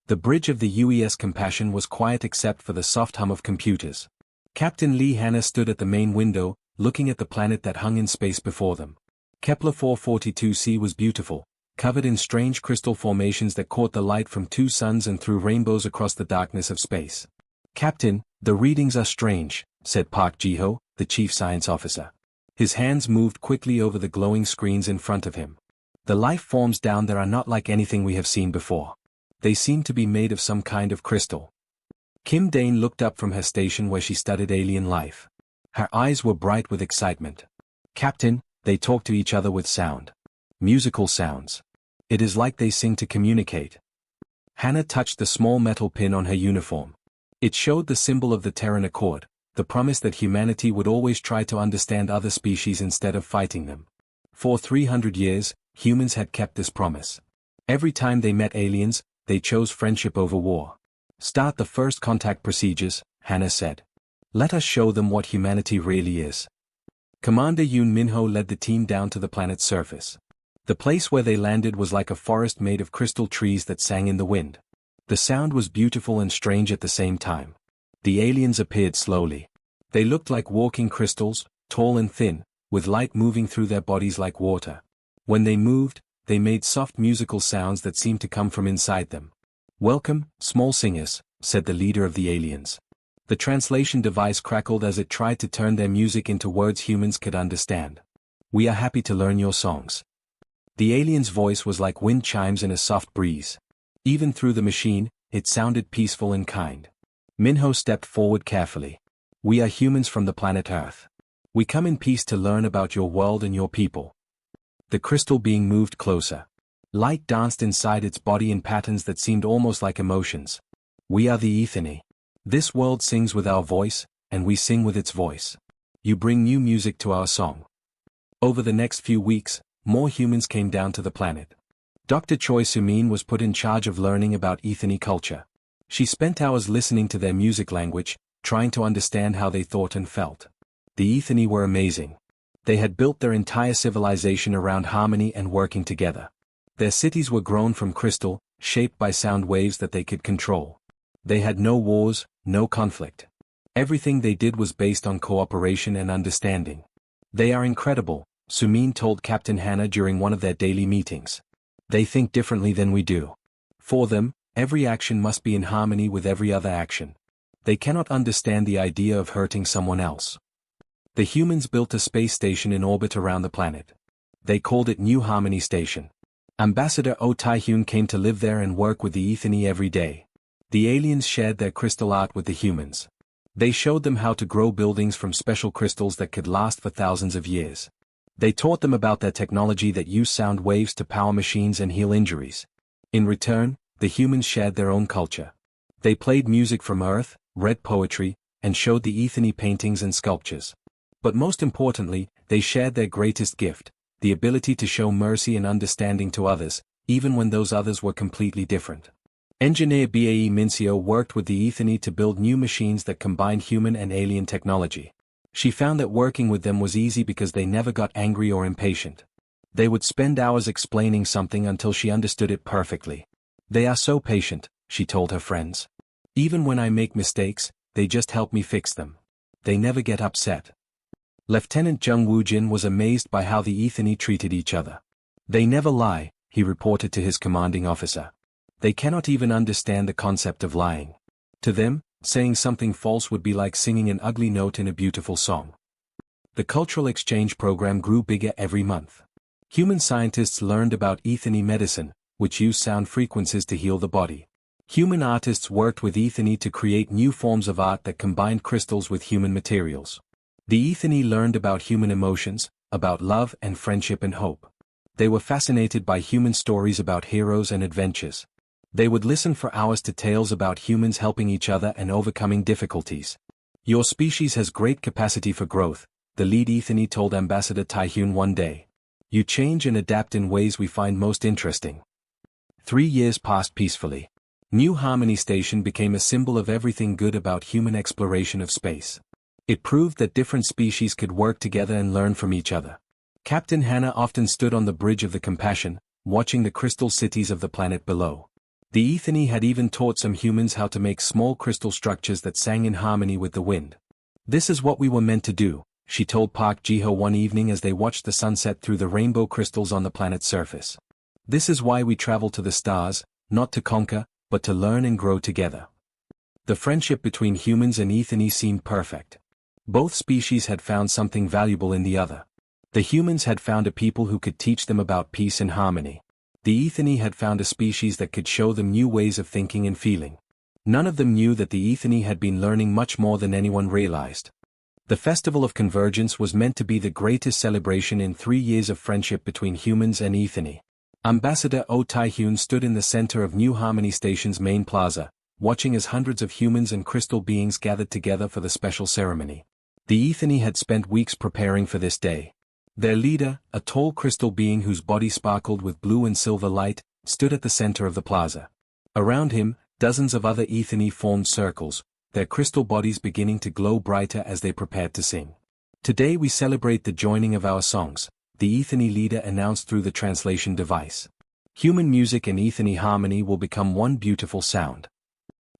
The bridge of the UES Compassion was quiet except for the soft hum of computers. Captain Lee Hanna stood at the main window, looking at the planet that hung in space before them. Kepler 442c was beautiful, covered in strange crystal formations that caught the light from two suns and threw rainbows across the darkness of space. "Captain, the readings are strange," said Park Ji-ho, the chief science officer. His hands moved quickly over the glowing screens in front of him. "The life forms down there are not like anything we have seen before. They seem to be made of some kind of crystal." Kim Dane looked up from her station where she studied alien life. Her eyes were bright with excitement. "Captain, they talk to each other with sound. Musical sounds. It is like they sing to communicate." Hannah touched the small metal pin on her uniform. It showed the symbol of the Terran Accord, the promise that humanity would always try to understand other species instead of fighting them. For 300 years, humans had kept this promise. Every time they met aliens, they chose friendship over war. "Start the first contact procedures," Hannah said. "Let us show them what humanity really is." Commander Yoon Minho led the team down to the planet's surface. The place where they landed was like a forest made of crystal trees that sang in the wind. The sound was beautiful and strange at the same time. The aliens appeared slowly. They looked like walking crystals, tall and thin, with light moving through their bodies like water. When they moved, they made soft musical sounds that seemed to come from inside them. "Welcome, small singers," said the leader of the aliens. The translation device crackled as it tried to turn their music into words humans could understand. "We are happy to learn your songs." The alien's voice was like wind chimes in a soft breeze. Even through the machine, it sounded peaceful and kind. Minho stepped forward carefully. "We are humans from the planet Earth. We come in peace to learn about your world and your people." The crystal being moved closer. Light danced inside its body in patterns that seemed almost like emotions. "We are the Ethany. This world sings with our voice, and we sing with its voice. You bring new music to our song." Over the next few weeks, more humans came down to the planet. Dr. Choi Soo-min was put in charge of learning about Ethany culture. She spent hours listening to their music language, trying to understand how they thought and felt. The Ethany were amazing. They had built their entire civilization around harmony and working together. Their cities were grown from crystal, shaped by sound waves that they could control. They had no wars, no conflict. Everything they did was based on cooperation and understanding. "They are incredible," Soo-min told Captain Hannah during one of their daily meetings. "They think differently than we do. For them, every action must be in harmony with every other action. They cannot understand the idea of hurting someone else." The humans built a space station in orbit around the planet. They called it New Harmony Station. Ambassador Oh Tae-hyun came to live there and work with the Ethany every day. The aliens shared their crystal art with the humans. They showed them how to grow buildings from special crystals that could last for thousands of years. They taught them about their technology that used sound waves to power machines and heal injuries. In return, the humans shared their own culture. They played music from Earth, read poetry, and showed the Ethany paintings and sculptures. But most importantly, they shared their greatest gift, the ability to show mercy and understanding to others, even when those others were completely different. Engineer Bae Minseo worked with the Ethany to build new machines that combined human and alien technology. She found that working with them was easy because they never got angry or impatient. They would spend hours explaining something until she understood it perfectly. "They are so patient," she told her friends. "Even when I make mistakes, they just help me fix them. They never get upset." Lieutenant Jung Woo-jin was amazed by how the Ethany treated each other. "They never lie," he reported to his commanding officer. "They cannot even understand the concept of lying. To them, saying something false would be like singing an ugly note in a beautiful song." The cultural exchange program grew bigger every month. Human scientists learned about Ethany medicine, which used sound frequencies to heal the body. Human artists worked with Ethany to create new forms of art that combined crystals with human materials. The Ethany learned about human emotions, about love and friendship and hope. They were fascinated by human stories about heroes and adventures. They would listen for hours to tales about humans helping each other and overcoming difficulties. "Your species has great capacity for growth," the lead Ethany told Ambassador Tae-hyun one day. "You change and adapt in ways we find most interesting." 3 years passed peacefully. New Harmony Station became a symbol of everything good about human exploration of space. It proved that different species could work together and learn from each other. Captain Hannah often stood on the bridge of the Compassion, watching the crystal cities of the planet below. The Ethany had even taught some humans how to make small crystal structures that sang in harmony with the wind. "This is what we were meant to do," she told Park Ji-ho one evening as they watched the sunset through the rainbow crystals on the planet's surface. "This is why we travel to the stars, not to conquer, but to learn and grow together." The friendship between humans and Ethany seemed perfect. Both species had found something valuable in the other. The humans had found a people who could teach them about peace and harmony. The Ethany had found a species that could show them new ways of thinking and feeling. None of them knew that the Ethany had been learning much more than anyone realized. The Festival of Convergence was meant to be the greatest celebration in 3 years of friendship between humans and Ethany. Ambassador Oh Tae-hyun stood in the center of New Harmony Station's main plaza, watching as hundreds of humans and crystal beings gathered together for the special ceremony. The Ethany had spent weeks preparing for this day. Their leader, a tall crystal being whose body sparkled with blue and silver light, stood at the center of the plaza. Around him, dozens of other Ethany formed circles, their crystal bodies beginning to glow brighter as they prepared to sing. "Today we celebrate the joining of our songs," the Ethany leader announced through the translation device. "Human music and Ethany harmony will become one beautiful sound."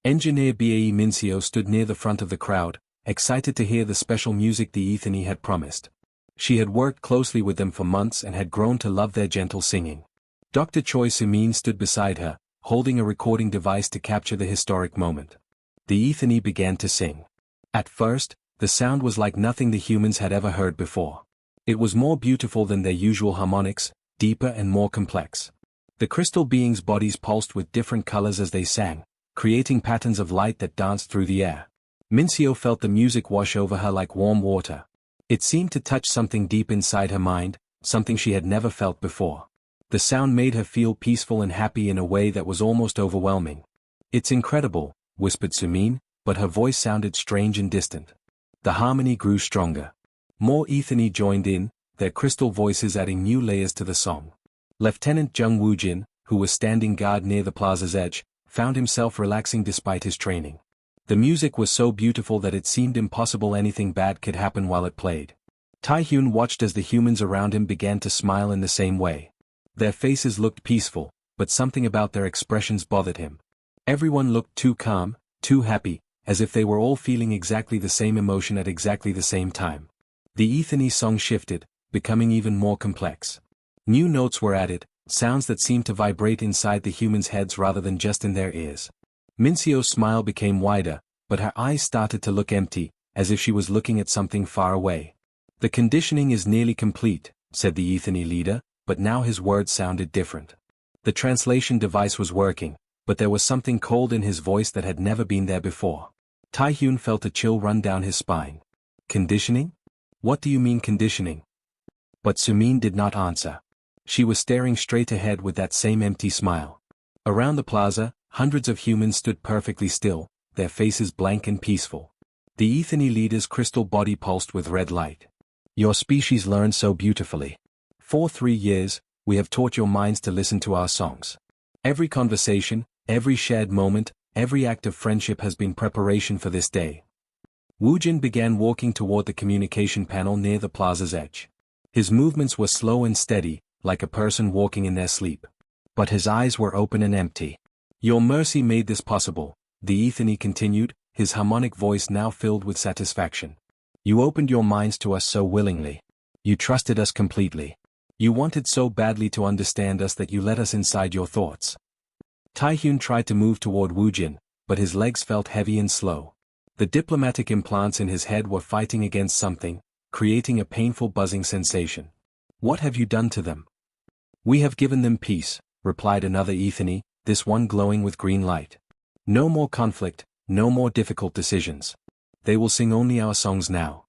Engineer Bae Minseo stood near the front of the crowd, excited to hear the special music the Ethany had promised. She had worked closely with them for months and had grown to love their gentle singing. Dr. Choi Sumin stood beside her, holding a recording device to capture the historic moment. The Ethany began to sing. At first, the sound was like nothing the humans had ever heard before. It was more beautiful than their usual harmonics, deeper and more complex. The crystal beings' bodies pulsed with different colors as they sang, creating patterns of light that danced through the air. Minseo felt the music wash over her like warm water. It seemed to touch something deep inside her mind, something she had never felt before. The sound made her feel peaceful and happy in a way that was almost overwhelming. "It's incredible," whispered Sumin, but her voice sounded strange and distant. The harmony grew stronger. More Ethany joined in, their crystal voices adding new layers to the song. Lieutenant Jung Woo-jin, who was standing guard near the plaza's edge, found himself relaxing despite his training. The music was so beautiful that it seemed impossible anything bad could happen while it played. Tae-hyun watched as the humans around him began to smile in the same way. Their faces looked peaceful, but something about their expressions bothered him. Everyone looked too calm, too happy, as if they were all feeling exactly the same emotion at exactly the same time. The Ethany song shifted, becoming even more complex. New notes were added, sounds that seemed to vibrate inside the humans' heads rather than just in their ears. Minseo's smile became wider, but her eyes started to look empty, as if she was looking at something far away. "The conditioning is nearly complete," said the Ethany leader, but now his words sounded different. The translation device was working, but there was something cold in his voice that had never been there before. Tae-hyun felt a chill run down his spine. "Conditioning? What do you mean conditioning?" But Sumin did not answer. She was staring straight ahead with that same empty smile. Around the plaza, hundreds of humans stood perfectly still, their faces blank and peaceful. The Ethany leader's crystal body pulsed with red light. "Your species learned so beautifully. For 3 years, we have taught your minds to listen to our songs. Every conversation, every shared moment, every act of friendship has been preparation for this day." Woojin began walking toward the communication panel near the plaza's edge. His movements were slow and steady, like a person walking in their sleep. But his eyes were open and empty. "Your mercy made this possible," the Ethany continued, his harmonic voice now filled with satisfaction. "You opened your minds to us so willingly. You trusted us completely. You wanted so badly to understand us that you let us inside your thoughts." Tae-hyun tried to move toward Woojin, but his legs felt heavy and slow. The diplomatic implants in his head were fighting against something, creating a painful buzzing sensation. "What have you done to them?" "We have given them peace," replied another Ethany, this one glowing with green light. "No more conflict, no more difficult decisions. They will sing only our songs now."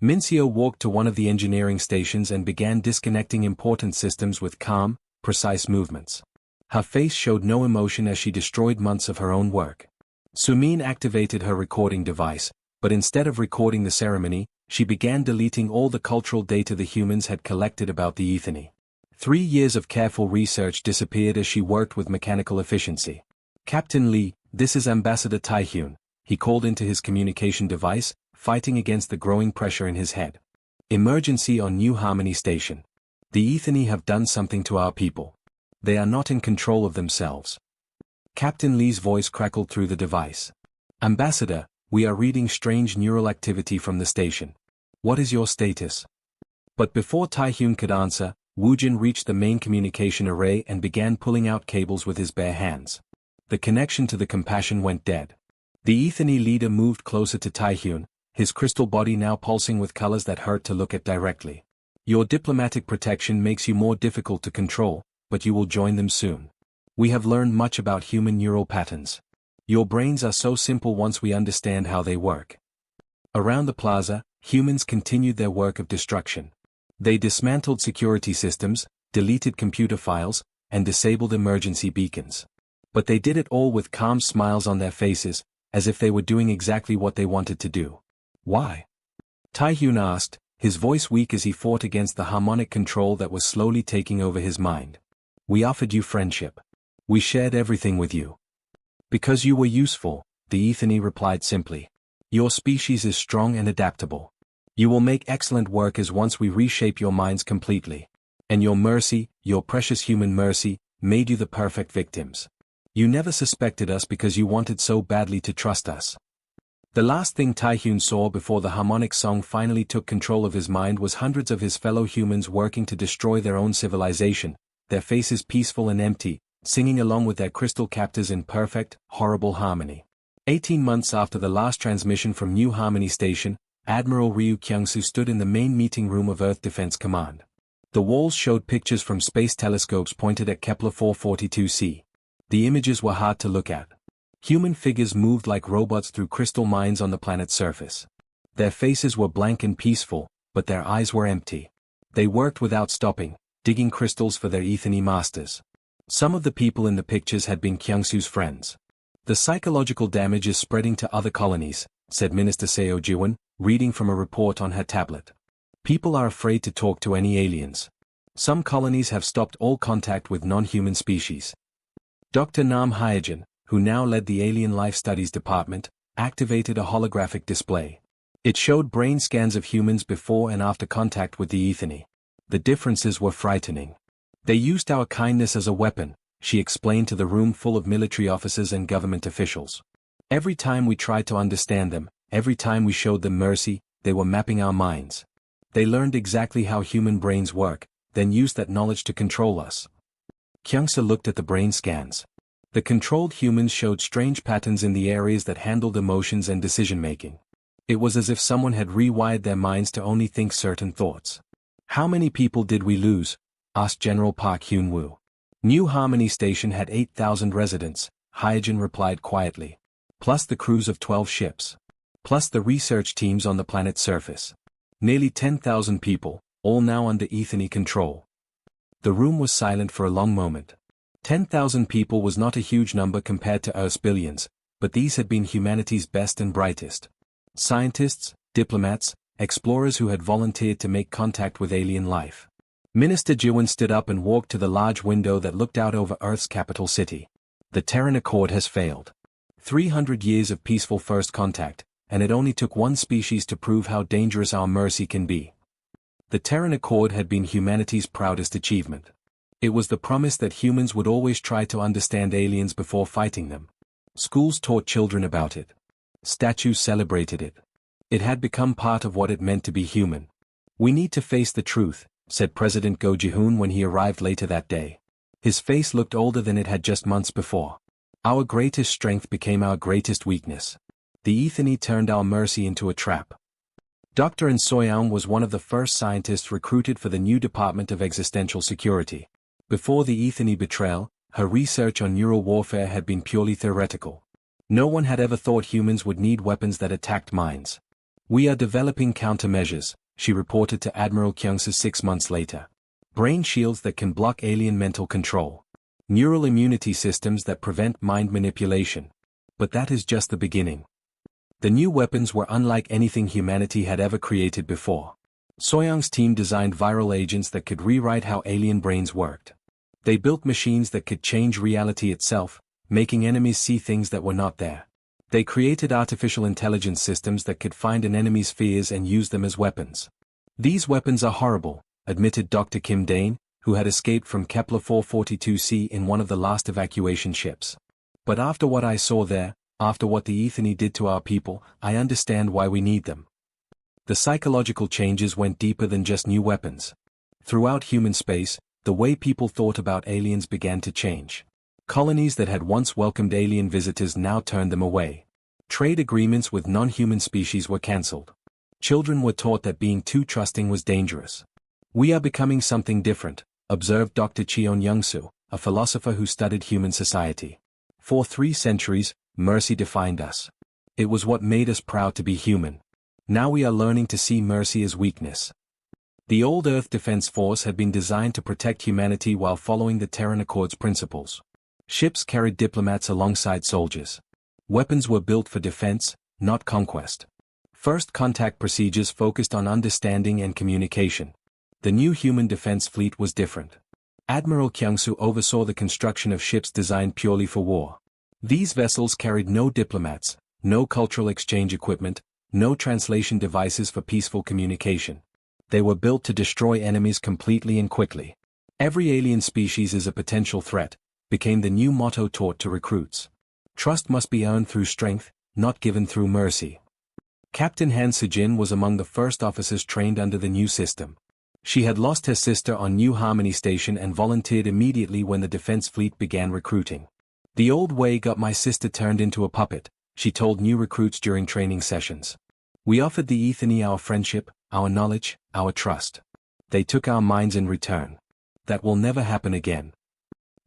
Minseo walked to one of the engineering stations and began disconnecting important systems with calm, precise movements. Her face showed no emotion as she destroyed months of her own work. Sumin activated her recording device, but instead of recording the ceremony, she began deleting all the cultural data the humans had collected about the Ethany. 3 years of careful research disappeared as she worked with mechanical efficiency. "Captain Lee, this is Ambassador Tae-hyun," he called into his communication device, fighting against the growing pressure in his head. "Emergency on New Harmony Station. The Ethany have done something to our people. They are not in control of themselves." Captain Lee's voice crackled through the device. Ambassador, we are reading strange neural activity from the station. What is your status? But before Tai-Hyun could answer, Woojin reached the main communication array and began pulling out cables with his bare hands. The connection to the compassion went dead. The Ethany leader moved closer to Tai-Hyun, his crystal body now pulsing with colors that hurt to look at directly. Your diplomatic protection makes you more difficult to control, but you will join them soon. We have learned much about human neural patterns. Your brains are so simple once we understand how they work. Around the plaza, humans continued their work of destruction. They dismantled security systems, deleted computer files, and disabled emergency beacons. But they did it all with calm smiles on their faces, as if they were doing exactly what they wanted to do. Why? Tai-Hyun asked, his voice weak as he fought against the harmonic control that was slowly taking over his mind. We offered you friendship. We shared everything with you. Because you were useful, the Ethany replied simply. Your species is strong and adaptable. You will make excellent workers once we reshape your minds completely. And your mercy, your precious human mercy, made you the perfect victims. You never suspected us because you wanted so badly to trust us. The last thing Tai-Hyun saw before the harmonic song finally took control of his mind was hundreds of his fellow humans working to destroy their own civilization, their faces peaceful and empty, singing along with their crystal captors in perfect, horrible harmony. 18 months after the last transmission from New Harmony Station, Admiral Ryu Kyung-soo stood in the main meeting room of Earth Defense Command. The walls showed pictures from space telescopes pointed at Kepler 442c. The images were hard to look at. Human figures moved like robots through crystal mines on the planet's surface. Their faces were blank and peaceful, but their eyes were empty. They worked without stopping, digging crystals for their Ethany masters. Some of the people in the pictures had been Kyung-soo's friends. The psychological damage is spreading to other colonies, said Minister Seo Ji-won, reading from a report on her tablet. People are afraid to talk to any aliens. Some colonies have stopped all contact with non-human species. Dr. Nam Hyojin, who now led the Alien Life Studies Department, activated a holographic display. It showed brain scans of humans before and after contact with the Ethany. The differences were frightening. They used our kindness as a weapon, she explained to the room full of military officers and government officials. Every time we tried to understand them, every time we showed them mercy, they were mapping our minds. They learned exactly how human brains work, then used that knowledge to control us. Kyung-soo looked at the brain scans. The controlled humans showed strange patterns in the areas that handled emotions and decision-making. It was as if someone had rewired their minds to only think certain thoughts. How many people did we lose? Asked General Park Hyun-woo. New Harmony Station had 8,000 residents, Hyojin replied quietly. Plus the crews of 12 ships. Plus the research teams on the planet's surface. Nearly 10,000 people, all now under Ethany control. The room was silent for a long moment. 10,000 people was not a huge number compared to Earth's billions, but these had been humanity's best and brightest. Scientists, diplomats, explorers who had volunteered to make contact with alien life. Minister Ji-won stood up and walked to the large window that looked out over Earth's capital city. The Terran Accord has failed. 300 years of peaceful first contact, and it only took one species to prove how dangerous our mercy can be. The Terran Accord had been humanity's proudest achievement. It was the promise that humans would always try to understand aliens before fighting them. Schools taught children about it. Statues celebrated it. It had become part of what it meant to be human. We need to face the truth, said President Go Ji-hoon when he arrived later that day. His face looked older than it had just months before. Our greatest strength became our greatest weakness. The Ethany turned our mercy into a trap. Dr. An Soyoung was one of the first scientists recruited for the new Department of Existential Security. Before the Ethany betrayal, her research on neural warfare had been purely theoretical. No one had ever thought humans would need weapons that attacked minds. We are developing countermeasures, she reported to Admiral Kyung-soo 6 months later. Brain shields that can block alien mental control. Neural immunity systems that prevent mind manipulation. But that is just the beginning. The new weapons were unlike anything humanity had ever created before. Soyoung's team designed viral agents that could rewrite how alien brains worked. They built machines that could change reality itself, making enemies see things that were not there. They created artificial intelligence systems that could find an enemy's fears and use them as weapons. These weapons are horrible, admitted Dr. Kim Dane, who had escaped from Kepler 442c in one of the last evacuation ships. But after what I saw there, after what the Ethani did to our people, I understand why we need them. The psychological changes went deeper than just new weapons. Throughout human space, the way people thought about aliens began to change. Colonies that had once welcomed alien visitors now turned them away. Trade agreements with non-human species were cancelled. Children were taught that being too trusting was dangerous. We are becoming something different, observed Dr. Cheon Young-soo, a philosopher who studied human society. For 3 centuries, mercy defined us. It was what made us proud to be human. Now we are learning to see mercy as weakness. The old Earth Defense Force had been designed to protect humanity while following the Terran Accords principles. Ships carried diplomats alongside soldiers. Weapons were built for defense, not conquest. First contact procedures focused on understanding and communication. The new human defense fleet was different. Admiral Kyung-soo oversaw the construction of ships designed purely for war. These vessels carried no diplomats, no cultural exchange equipment, no translation devices for peaceful communication. They were built to destroy enemies completely and quickly. Every alien species is a potential threat, became the new motto taught to recruits. Trust must be earned through strength, not given through mercy. Captain Han Sejin was among the first officers trained under the new system. She had lost her sister on New Harmony Station and volunteered immediately when the defense fleet began recruiting. The old way got my sister turned into a puppet, she told new recruits during training sessions. We offered the Ethani our friendship, our knowledge, our trust. They took our minds in return. That will never happen again.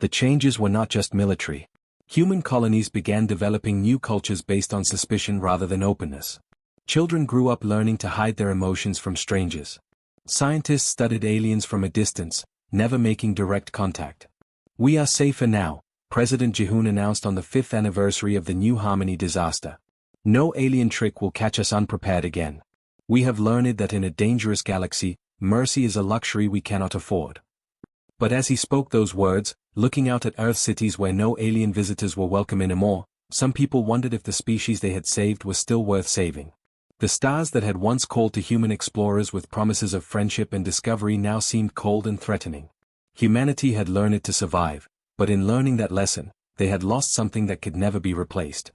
The changes were not just military. Human colonies began developing new cultures based on suspicion rather than openness. Children grew up learning to hide their emotions from strangers. Scientists studied aliens from a distance, never making direct contact. We are safer now, President Ji-hoon announced on the 5th anniversary of the New Harmony disaster. No alien trick will catch us unprepared again. We have learned that in a dangerous galaxy, mercy is a luxury we cannot afford. But as he spoke those words, looking out at Earth cities where no alien visitors were welcome anymore, some people wondered if the species they had saved was still worth saving. The stars that had once called to human explorers with promises of friendship and discovery now seemed cold and threatening. Humanity had learned to survive, but in learning that lesson, they had lost something that could never be replaced.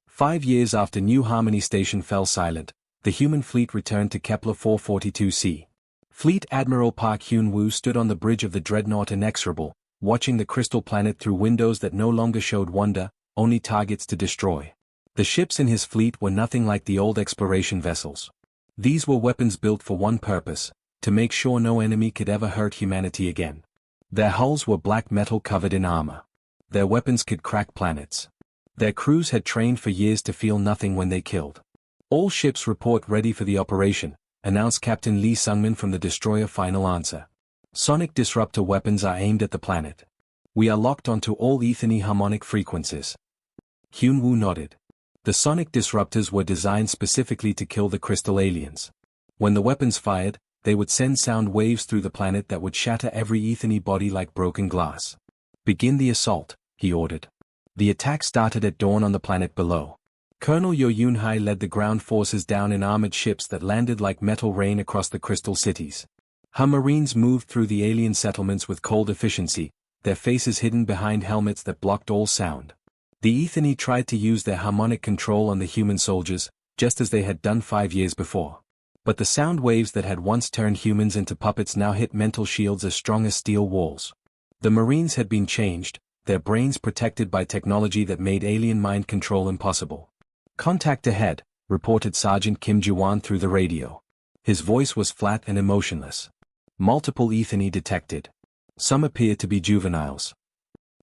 5 years after New Harmony Station fell silent, the human fleet returned to Kepler 442c. Fleet Admiral Park Hyun-woo stood on the bridge of the dreadnought inexorable, watching the crystal planet through windows that no longer showed wonder, only targets to destroy. The ships in his fleet were nothing like the old exploration vessels. These were weapons built for one purpose, to make sure no enemy could ever hurt humanity again. Their hulls were black metal covered in armor. Their weapons could crack planets. Their crews had trained for years to feel nothing when they killed. All ships report ready for the operation, announced Captain Lee Sungmin from the destroyer Final Answer. Sonic disruptor weapons are aimed at the planet. We are locked onto all Ethani harmonic frequencies. Hyun-woo nodded. The sonic disruptors were designed specifically to kill the crystal aliens. When the weapons fired, they would send sound waves through the planet that would shatter every Ethani body like broken glass. Begin the assault, he ordered. The attack started at dawn on the planet below. Colonel Yo Yoon-hai led the ground forces down in armored ships that landed like metal rain across the crystal cities. Her Marines moved through the alien settlements with cold efficiency, their faces hidden behind helmets that blocked all sound. The Ethani tried to use their harmonic control on the human soldiers, just as they had done 5 years before. But the sound waves that had once turned humans into puppets now hit mental shields as strong as steel walls. The Marines had been changed, their brains protected by technology that made alien mind control impossible. Contact ahead, reported Sergeant Kim Ji-won through the radio. His voice was flat and emotionless. Multiple Ethani detected. Some appeared to be juveniles.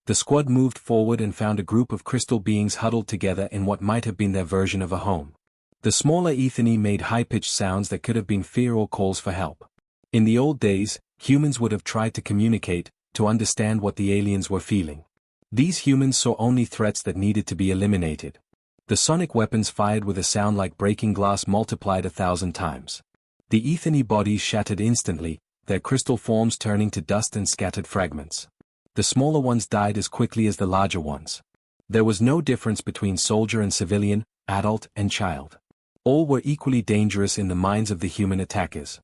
The squad moved forward and found a group of crystal beings huddled together in what might have been their version of a home. The smaller Ethani made high-pitched sounds that could have been fear or calls for help. In the old days, humans would have tried to communicate, to understand what the aliens were feeling. These humans saw only threats that needed to be eliminated. The sonic weapons fired with a sound like breaking glass multiplied 1,000 times. The Ethani bodies shattered instantly, their crystal forms turning to dust and scattered fragments. The smaller ones died as quickly as the larger ones. There was no difference between soldier and civilian, adult and child. All were equally dangerous in the minds of the human attackers.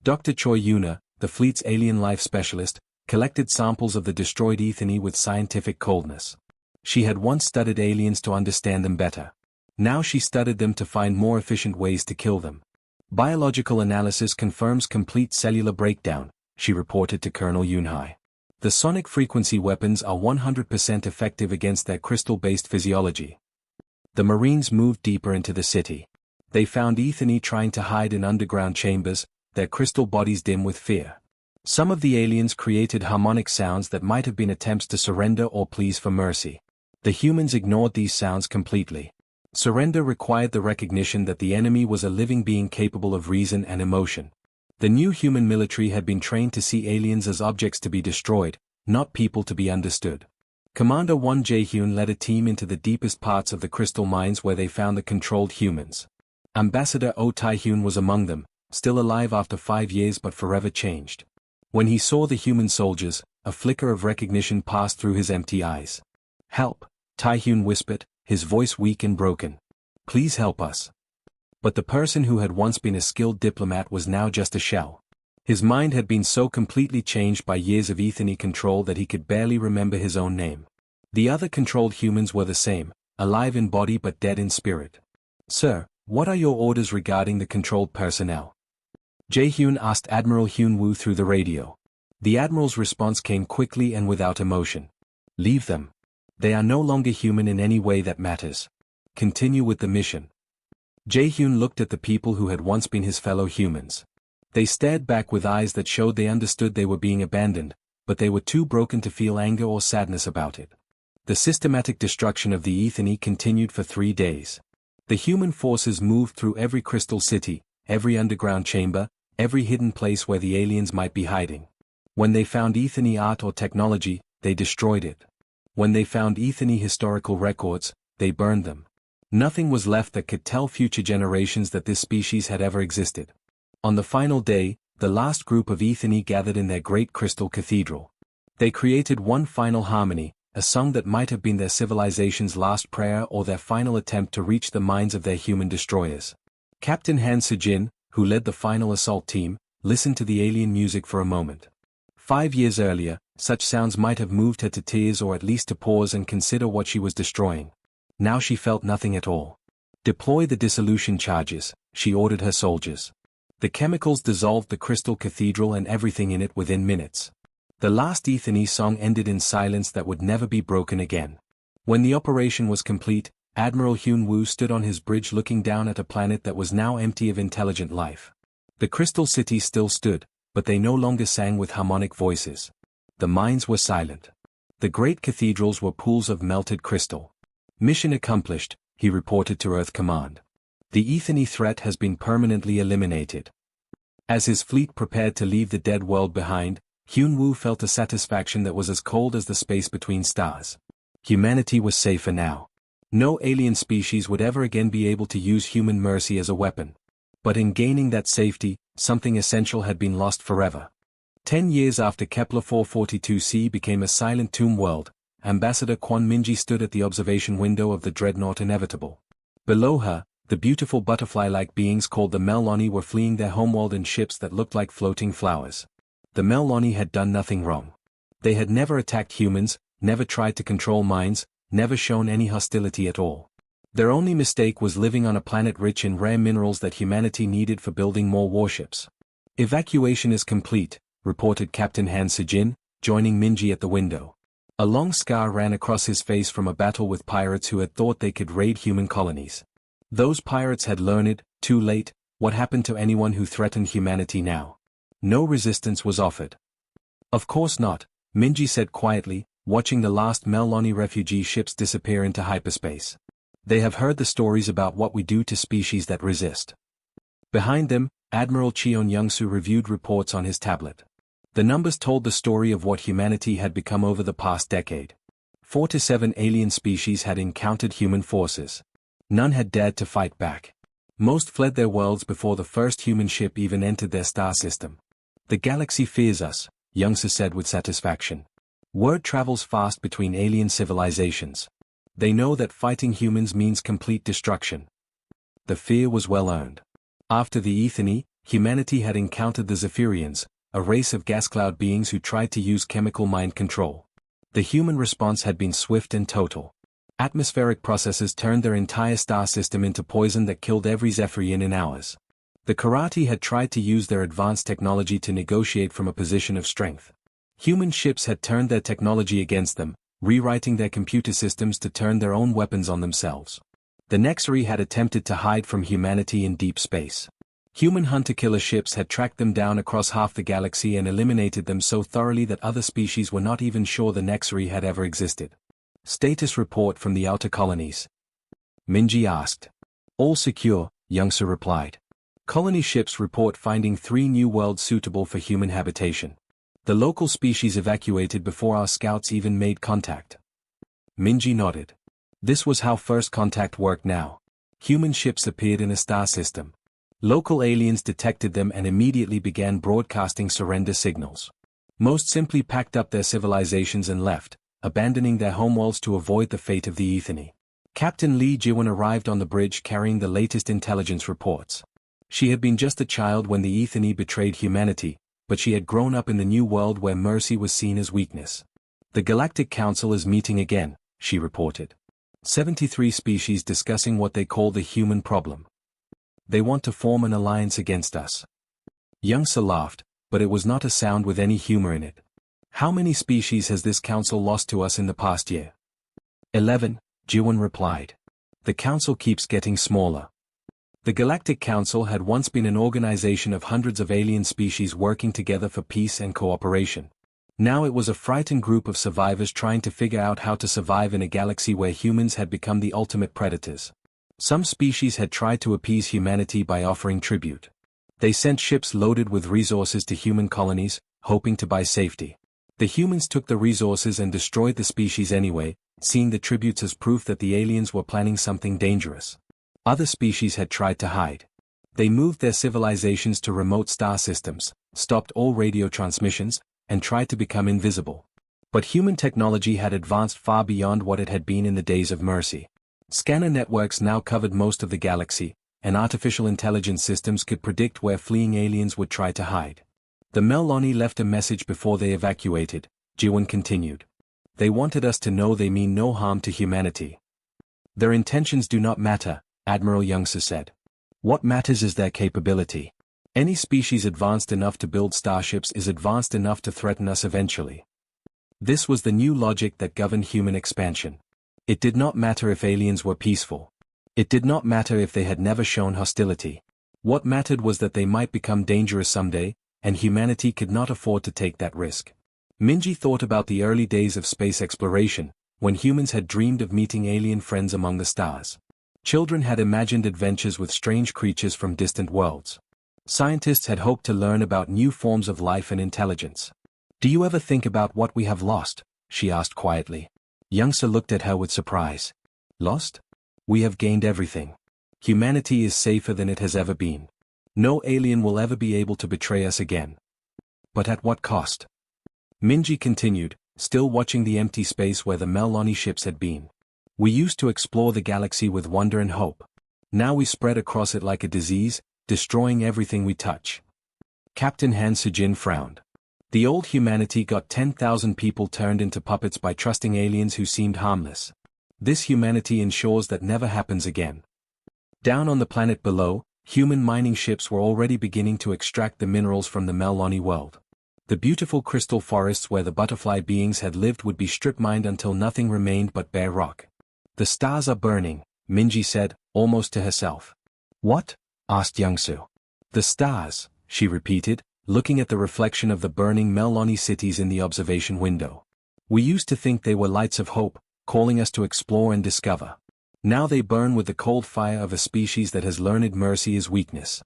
Dr. Choi Yuna, the fleet's alien life specialist, collected samples of the destroyed Ethani with scientific coldness. She had once studied aliens to understand them better. Now she studied them to find more efficient ways to kill them. Biological analysis confirms complete cellular breakdown, she reported to Colonel Yunhai. The sonic frequency weapons are 100% effective against their crystal-based physiology. The Marines moved deeper into the city. They found Ethany trying to hide in underground chambers, their crystal bodies dim with fear. Some of the aliens created harmonic sounds that might have been attempts to surrender or pleas for mercy. The humans ignored these sounds completely. Surrender required the recognition that the enemy was a living being capable of reason and emotion. The new human military had been trained to see aliens as objects to be destroyed, not people to be understood. Commander Won Jae-hyun led a team into the deepest parts of the crystal mines where they found the controlled humans. Ambassador Oh Tae-hyun was among them, still alive after 5 years but forever changed. When he saw the human soldiers, a flicker of recognition passed through his empty eyes. "Help," Tae-hyun whispered, his voice weak and broken. "Please help us." But the person who had once been a skilled diplomat was now just a shell. His mind had been so completely changed by years of Ethany control that he could barely remember his own name. The other controlled humans were the same, alive in body but dead in spirit. "Sir, what are your orders regarding the controlled personnel?" Jae-hyun asked Admiral Hyun-woo through the radio. The Admiral's response came quickly and without emotion. "Leave them. They are no longer human in any way that matters. Continue with the mission." Jae-hyun looked at the people who had once been his fellow humans. They stared back with eyes that showed they understood they were being abandoned, but they were too broken to feel anger or sadness about it. The systematic destruction of the Ethany continued for 3 days. The human forces moved through every crystal city, every underground chamber, every hidden place where the aliens might be hiding. When they found Ethany art or technology, they destroyed it. When they found Ethany historical records, they burned them. Nothing was left that could tell future generations that this species had ever existed. On the final day, the last group of Ethany gathered in their great crystal cathedral. They created one final harmony, a song that might have been their civilization's last prayer or their final attempt to reach the minds of their human destroyers. Captain Han Sejin, who led the final assault team, listened to the alien music for a moment. 5 years earlier, such sounds might have moved her to tears or at least to pause and consider what she was destroying. Now she felt nothing at all. "Deploy the dissolution charges," she ordered her soldiers. The chemicals dissolved the crystal cathedral and everything in it within minutes. The last Ethany song ended in silence that would never be broken again. When the operation was complete, Admiral Hyun-woo stood on his bridge looking down at a planet that was now empty of intelligent life. The crystal city still stood, but they no longer sang with harmonic voices. The mines were silent. The great cathedrals were pools of melted crystal. "Mission accomplished," he reported to Earth Command. "The Ethany threat has been permanently eliminated." As his fleet prepared to leave the dead world behind, Hyun-woo felt a satisfaction that was as cold as the space between stars. Humanity was safer now. No alien species would ever again be able to use human mercy as a weapon. But in gaining that safety, something essential had been lost forever. 10 years after Kepler 442c became a silent tomb world, Ambassador Kwon Minji stood at the observation window of the dreadnought Inevitable. Below her, the beautiful butterfly-like beings called the Meloni were fleeing their homeworld in ships that looked like floating flowers. The Meloni had done nothing wrong. They had never attacked humans, never tried to control minds, never shown any hostility at all. Their only mistake was living on a planet rich in rare minerals that humanity needed for building more warships. "Evacuation is complete," reported Captain Han Sejin, joining Minji at the window. A long scar ran across his face from a battle with pirates who had thought they could raid human colonies. Those pirates had learned, too late, what happened to anyone who threatened humanity now. No resistance was offered. "Of course not," Minji said quietly, watching the last Meloni refugee ships disappear into hyperspace. "They have heard the stories about what we do to species that resist." Behind them, Admiral Cheon Young-soo reviewed reports on his tablet. The numbers told the story of what humanity had become over the past decade. 4 to 7 alien species had encountered human forces. None had dared to fight back. Most fled their worlds before the first human ship even entered their star system. "The galaxy fears us," Young-soo said with satisfaction. "Word travels fast between alien civilizations. They know that fighting humans means complete destruction." The fear was well earned. After the Ethany, humanity had encountered the Zephyrians, a race of gas cloud beings who tried to use chemical mind control. The human response had been swift and total. Atmospheric processes turned their entire star system into poison that killed every Zephyrian in hours. The Karate had tried to use their advanced technology to negotiate from a position of strength. Human ships had turned their technology against them, rewriting their computer systems to turn their own weapons on themselves. The Nexari had attempted to hide from humanity in deep space. Human hunter-killer ships had tracked them down across half the galaxy and eliminated them so thoroughly that other species were not even sure the Nexari had ever existed. Status report from the outer colonies. Minji asked. All secure, Youngsu replied. Colony ships report finding 3 new worlds suitable for human habitation. The local species evacuated before our scouts even made contact. Minji nodded. This was how first contact worked now. Human ships appeared in a star system. Local aliens detected them and immediately began broadcasting surrender signals. Most simply packed up their civilizations and left, abandoning their homeworlds to avoid the fate of the Ethany. Captain Lee Jiwon arrived on the bridge carrying the latest intelligence reports. She had been just a child when the Ethany betrayed humanity, but she had grown up in the new world where mercy was seen as weakness. The Galactic Council is meeting again, she reported. 73 species discussing what they call the human problem. They want to form an alliance against us. Youngsa laughed, but it was not a sound with any humor in it. How many species has this council lost to us in the past year? 11, Jiwon replied. The council keeps getting smaller. The Galactic Council had once been an organization of hundreds of alien species working together for peace and cooperation. Now it was a frightened group of survivors trying to figure out how to survive in a galaxy where humans had become the ultimate predators. Some species had tried to appease humanity by offering tribute. They sent ships loaded with resources to human colonies, hoping to buy safety. The humans took the resources and destroyed the species anyway, seeing the tributes as proof that the aliens were planning something dangerous. Other species had tried to hide. They moved their civilizations to remote star systems, stopped all radio transmissions, and tried to become invisible. But human technology had advanced far beyond what it had been in the days of mercy. Scanner networks now covered most of the galaxy, and artificial intelligence systems could predict where fleeing aliens would try to hide. The Meloni left a message before they evacuated, Jiwon continued. They wanted us to know they mean no harm to humanity. Their intentions do not matter, Admiral Youngsa said. What matters is their capability. Any species advanced enough to build starships is advanced enough to threaten us eventually. This was the new logic that governed human expansion. It did not matter if aliens were peaceful. It did not matter if they had never shown hostility. What mattered was that they might become dangerous someday, and humanity could not afford to take that risk. Minji thought about the early days of space exploration, when humans had dreamed of meeting alien friends among the stars. Children had imagined adventures with strange creatures from distant worlds. Scientists had hoped to learn about new forms of life and intelligence. Do you ever think about what we have lost? She asked quietly. Youngsa looked at her with surprise. Lost? We have gained everything. Humanity is safer than it has ever been. No alien will ever be able to betray us again. But at what cost? Minji continued, still watching the empty space where the Meloni ships had been. We used to explore the galaxy with wonder and hope. Now we spread across it like a disease, destroying everything we touch. Captain Han Sejin frowned. The old humanity got 10,000 people turned into puppets by trusting aliens who seemed harmless. This humanity ensures that never happens again. Down on the planet below, human mining ships were already beginning to extract the minerals from the Meloni world. The beautiful crystal forests where the butterfly beings had lived would be strip-mined until nothing remained but bare rock. The stars are burning, Minji said, almost to herself. What? Asked Youngsu. The stars, she repeated, looking at the reflection of the burning Meloni cities in the observation window. We used to think they were lights of hope, calling us to explore and discover. Now they burn with the cold fire of a species that has learned mercy is weakness.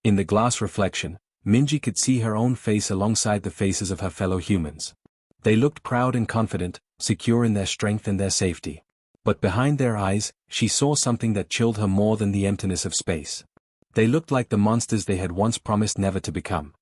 In the glass reflection, Minji could see her own face alongside the faces of her fellow humans. They looked proud and confident, secure in their strength and their safety. But behind their eyes, she saw something that chilled her more than the emptiness of space. They looked like the monsters they had once promised never to become.